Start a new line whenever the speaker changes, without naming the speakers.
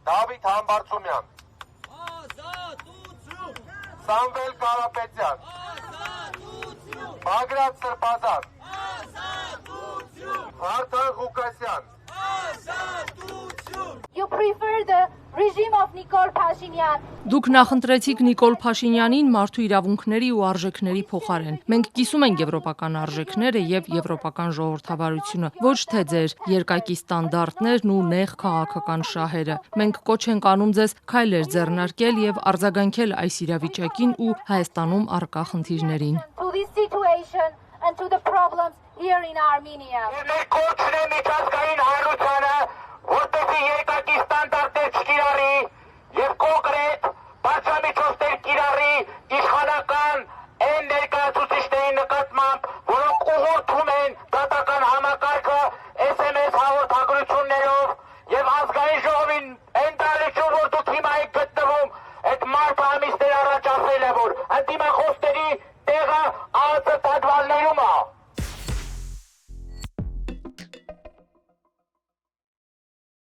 Դավիթ Համբարձումյան, Սամվել Կարապետյան, Բագրատ Սրբազան, Վարդան Ղուկասյան.
You prefer the regime of Nikol Pashinyan.
Դուք նախընտրեցիք Նիկոլ Փաշինյանին մարդու իրավունքների ու արժեքների փոխարեն։ Մենք կիսում ենք եվրոպական արժեքները եւ եվրոպական ժողովրդավարությունը, ոչ թե ձեր երկակի ստանդարտներն ու նեղ քաղաքական շահերը։ Մենք կոչ ենք անում ձեզ քայլեր ձեռնարկել եւ արձագանքել այս իրավիճակին ու Հայաստանում առկա խնդիրներին։
To this situation and to the problems here in Armenia.
Որտեղի երկակի ստանդարտներ չկիրառի եւ կոնկրետ բարձրամիջոցներ կիրառի իշխանական այն ներկայացուցիչների նկատմամբ, որոնք ուղղորդում են դատական համակարգը SMS հաղորդագրություններով եւ ազգային ժողովին այն տարիչով, որ դուք հիմա եք գտնվում, այդ մարդ ամիսներ առաջ ասել է, որ ընդդիմախոս